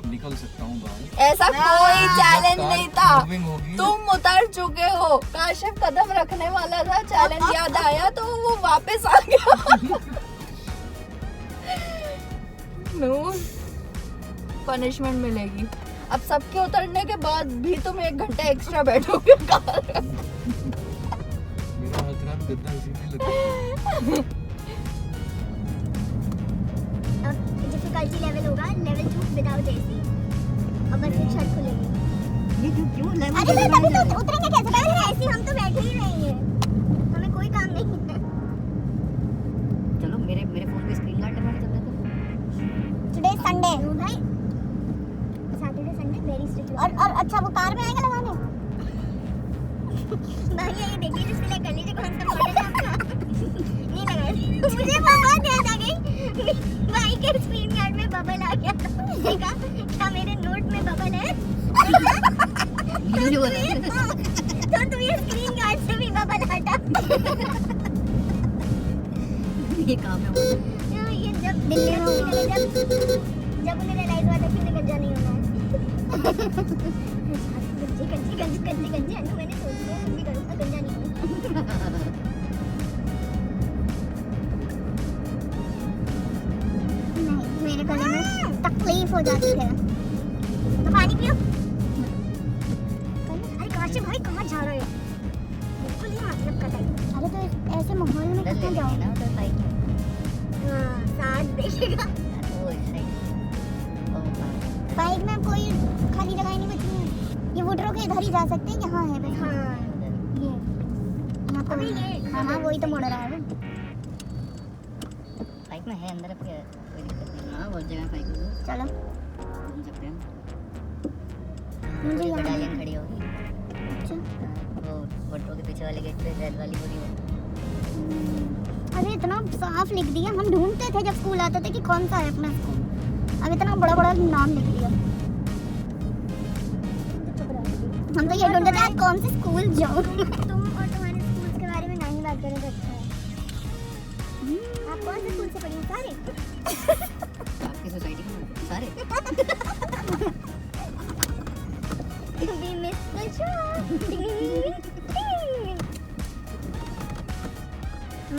निकल सकता हूँ बाहर। ऐसा कोई चैलेंज कार नहीं था। मूविंग होगी। तुम उतर चुके हो, काशिफ कदम रखने वाला था, चैलेंज याद आया तो वो वापस आ गया। नूर पनिशमेंट मिलेगी। अब सबके उतरने के बाद भी तुम 1 घंटा एक्स्ट्रा बैठोगे कार में। मेरा हाथ रात गद्दा इसीलिए लगता है। डिफिकल्टी लेवल होगा लेवल 2 विदाउट एसी और बस फिर छत खुलेगी। ये क्यों लेमन? अरे तो तभी तो उतरेंगे कैसे? पहले ऐसे हम तो बैठे ही रहेंगे, हमें कोई काम नहीं है। चलो मेरे फोन पे स्क्रीन गार्ड लगवाने चलते हैं। टुडे संडे भाई, सैटरडे संडे वेरी स्ट्रिक्ट। और अच्छा वो कार में आएगा लगाने? भाई ये देखिए डिस्प्ले कर लीजिए कौन सा मॉडल है आपका। नहीं लगा मुझे बहुत याद आ गई, भाई के स्क्रीन गार्ड में बबल आ गया। देखा क्या मेरे नोट में बबल है? मुझे बोला तो तू ये स्क्रीन गार्ड से भी बबल हटा। ये काम है वो। ये जब दिल्ली में जब उन्हें रियलाइज हुआ था कि उन्हें गंजा नहीं होना है। गंजी मैंने सोच लिया तुम भी करूँगा, गंजा नहीं होना। गले में तकलीफ हो जाती है। तो पानी पियो। अरे काशी भाई कहाँ जा रहे हो? बिल्कुल ही मतलब का टाइम। अरे तो ऐसे माहौल में डर कहाँ ले जाओ? ना उधर बाइक में। हाँ साथ देखेगा। वो इस साइड। ओ बाप। बाइक में कोई खाली जगह ही नहीं बची है। ये वुडरो के इधर ही जा सकते हैं। यहाँ है बस। हाँ ये यहाँ पर ये। हाँ हाँ वही तो मोड़ रहा है वो। बाइक में है अंदर अब क्या कोई दिक्कत नहीं। हाँ बहुत जगह बाइक में तो चलो घूम सकते हैं। मुझे पूरी यहाँ बटालियन खड़ी होगी। अच्छा। वो वोटरों के पीछे वाले गेट पे रेड वाली पूरी हो। अरे इतना साफ लिख दिया। हम ढूंढते थे जब स्कूल आते थे कि कौन सा है अपना स्कूल। अब इतना बड़ा बड़ा नाम लिख दिया। हम तो ये ढूंढते थे आज कौन से स्कूल जाऊँ। तुम और तुम्हारे स्कूल के बारे में नहीं बात करें तो अच्छा है। आप कौन से स्कूल से पढ़ी? सारे आपकी सोसाइटी में सारे। We missed the show.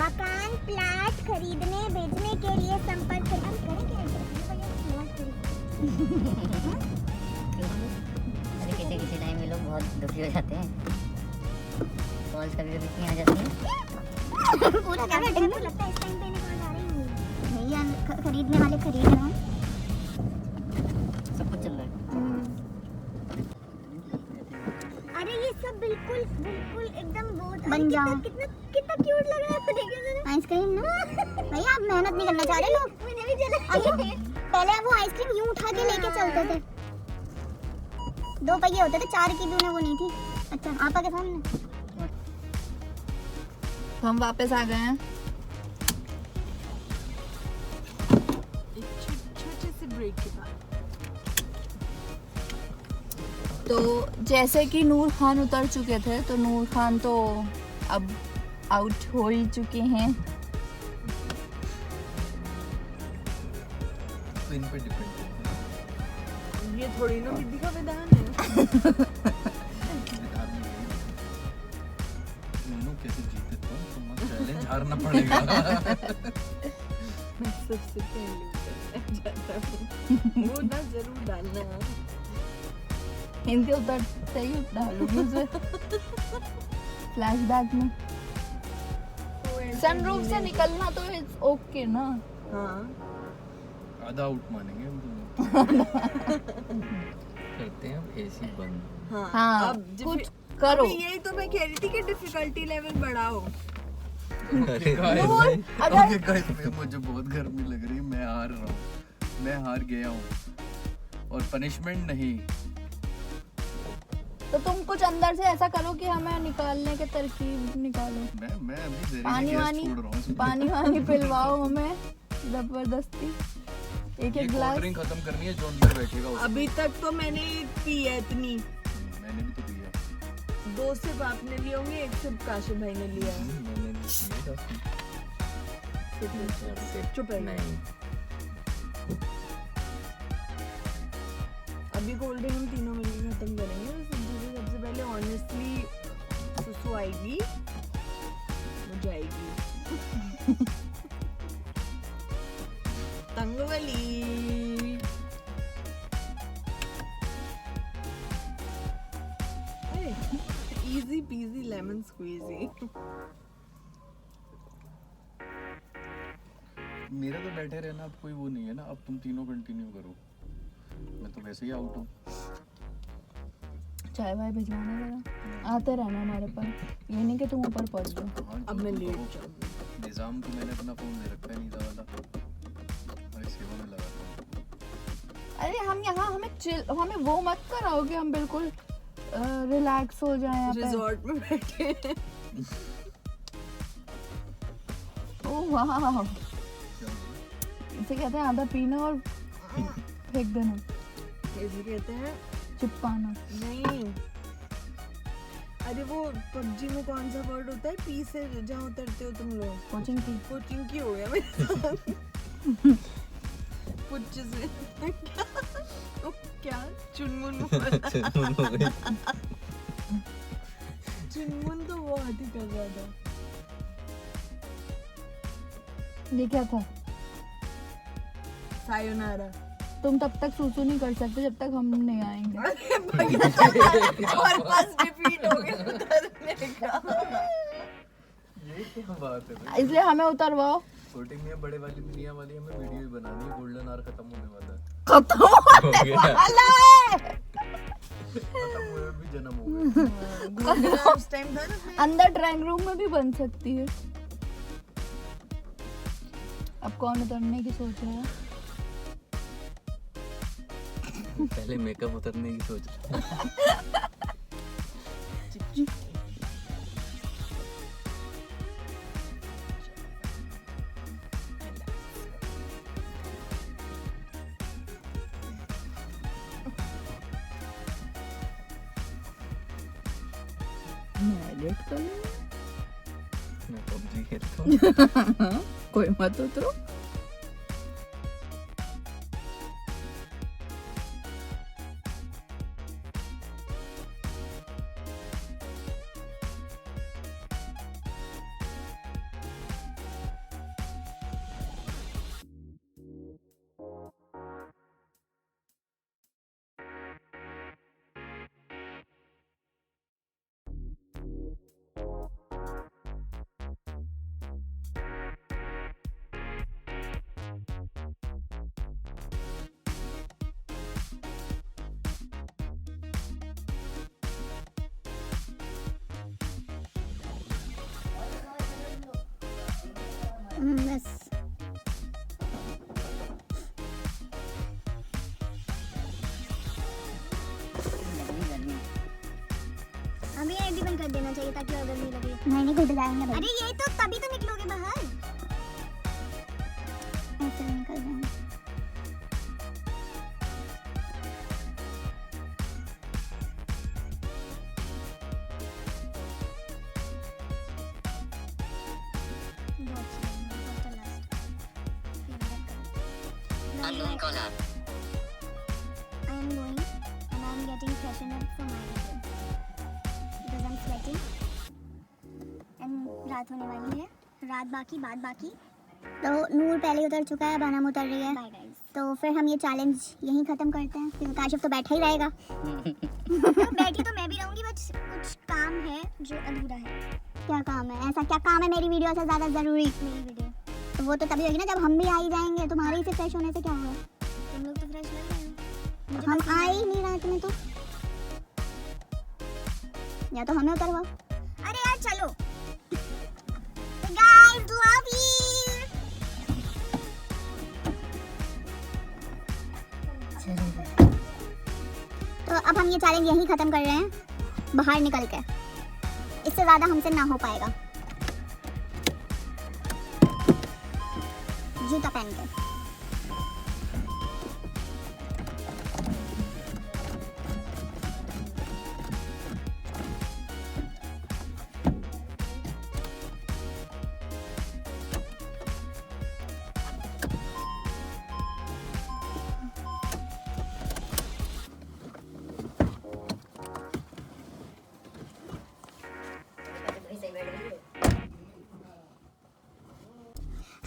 मकान प्लाट खरीदने बेचने के लिए संपर्क करें। अरे किसी टाइम ये लोग बहुत दुखी हो जाते हैं। कॉल्स कभी कभी इतनी आ जाती हैं। पूरा क्या बैठे हैं? लगता है इस टाइम पे कॉल आ रही है। भैया खरीदने वाले खरीद रहे हैं। सब कुछ चल रहा है। अरे ये सब बिल्कुल बिल्कुल एकदम वो बन जाओ। कितना कितना क्यूट लग रहा है। देखिए जरा आइसक्रीम ना। भैया आप मेहनत नहीं करना चाह रहे लोग। मुझे भी चला। पहले वो आइसक्रीम यूं उठा के लेके चलते थे। 2 पहिए होते थे, 4 की भी उन्हें वो नहीं थी। अच्छा आपा के सामने हम वापस आ गए हैं। एक छोटे से ब्रेक के बाद तो जैसे कि नूर खान उतर चुके थे तो नूर खान तो अब आउट हो ही चुके हैं। तो इन पे डिपेंड करता है। ये थोड़ी ना विधि का विधान है। विधान में दोनों कैसे जीते तो चैलेंज हारना पड़ेगा। मैं सबसे पहले उतरना चाहता हूँ। वो ना जरूर डालना। हिंदी उतरते ही डालूंगी उसे फ्लैशबैक में। सनरूफ से निकलना तो इट्स ओके ना। हाँ आधा आउट मानेंगे हम दोनों। करते हैं अब एसी बंद। हाँ हाँ अब कुछ करो। अभी यही तो मैं कह रही थी कि डिफिकल्टी लेवल बढ़ाओ। अरे अगर- ओके गाइस मुझे बहुत गर्मी लग रही है। मैं हार रहा हूँ। मैं हार गया हूँ और पनिशमेंट नहीं। तो तुम कुछ अंदर से ऐसा करो कि हमें निकालने के तरकीब निकालो। मैं अभी पानी जहरीली वानी गैस छोड़ रहा हूँ। पानी वानी पिलवाओ हमें जबरदस्ती। एक ये एक कोल्ड गिलास। ड्रिंक खत्म करनी है जो अंदर बैठेगा उसको। अभी तक तो मैंने पी है इतनी। मैंने भी तो पिया। 2 सिप आपने लिए होंगे, 1 सिप काशिफ भाई ने लिया है। मैंने नहीं पिया। चुप रहिए। अभी कोल्ड ड्रिंक हम तीनों मिलकर खत्म करेंगे। सबसे पहले ऑनेस्टली सुसु आएगी, वो जाएगी। तंगवली। Easy peasy lemon squeezy. मेरा तो बैठे रहना अब कोई वो नहीं है ना। अब तुम तीनों कंटिन्यू करो। मैं तो वैसे ही आउट हूँ। चाय वाय भिजवाना जरा। आते रहना हमारे पास। ये नहीं कि तुम ऊपर पहुंच जाओ। हाँ, अब मैं जो लेट कहो। जाऊंगी। निजाम को मैंने अपना फोन दे रखा है नीला वाला। हमारी सेवा में लगाता हूँ। अरे हम यहाँ हमें वो मत कराओ कि हम बिल्कुल रिलैक्स हो जाए यहाँ पे। रिजॉर्ट में बैठे हैं। ओह वाह, क्या हुआ? इसे कहते हैं आधा पीना और फेंक देना, ऐसे कहते हैं। चिपकाना। नहीं, अरे वो पबजी में कौन सा वर्ड होता है पी से जहाँ उतरते हो तुम लोग? कोचिंग की। कोचिंग की हो गया मेरे साथ। पुच्च से क्या चुनमुन चुनमुन तो वो हाथी कर रहा था। ये क्या था? सायोनारा। तुम तब तक सूसू नहीं कर सकते जब तक हम नहीं आएंगे। और बस डिफीट हो गया उतरने का। ये क्या बात है? इसलिए हमें उतरवाओ। छोटी मियाँ बड़े वाली मियाँ वाली हमें वीडियो ही बनानी है। गोल्डन आवर खत्म होने वाला है। खत्म हो होने गया। वाला है। खत्म हुए भी जन्म हो गया। उस टाइम था ना अंदर ड्राइंग रूम में भी बन सकती है। अब कौन उतरने की सोच रहा है? पहले मेकअप उतरने की सोच रहा मैं एडिट कर लूँ। मैं PUBG खेलता हूँ। कोई मत उतरो। बस अभी ये भी बंद कर देना चाहिए ताकि और गर्मी लगे। नहीं घुट जाएंगे भाई। अरे ये तो तभी तो निकलोगे बाहर। ऐसे निकल जाएंगे। Unknown caller. I am going and I am getting freshened up for my video because I'm sweating and रात होने वाली है। रात बाकी बात बाकी। तो नूर पहले उतर चुका है, अब उतर रही है। Bye guys. तो फिर हम ये चैलेंज यहीं ख़त्म करते हैं क्योंकि काशिफ तो बैठा ही रहेगा। बैठी तो मैं भी रहूँगी, बस कुछ काम है जो अधूरा है। क्या काम है? ऐसा क्या काम है मेरी वीडियो से ज़्यादा ज़रूरी? मेरी वीडियो तो वो तो तभी होगी ना जब हम भी आ ही जाएंगे। तुम्हारे ही से फ्रेश होने से क्या होगा? तुम लोग तो फ्रेश लग रहे हो। हम आ ही नहीं रहे तुम्हें तो। या तो हमें उतरवाओ। अरे यार चलो। Guys love you. तो अब हम ये चैलेंज यहीं खत्म कर रहे हैं बाहर निकल के। इससे ज़्यादा हमसे ना हो पाएगा। जूता पहन के।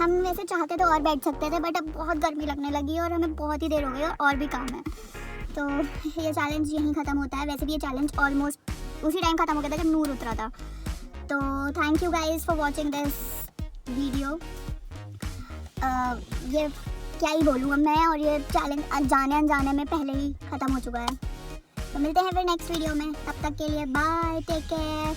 हम वैसे चाहते तो और बैठ सकते थे बट अब बहुत गर्मी लगने लगी है और हमें बहुत ही देर हो गई और भी काम है। तो ये चैलेंज यहीं ख़त्म होता है। वैसे भी ये चैलेंज ऑलमोस्ट उसी टाइम ख़त्म हो गया था जब नूर उतरा था। तो thank you guys for watching this video. ये क्या ही बोलूँ मैं, और ये चैलेंज जाने अनजाने में पहले ही ख़त्म हो चुका है। तो मिलते हैं फिर नेक्स्ट वीडियो में। तब तक के लिए बाय, टेक केयर।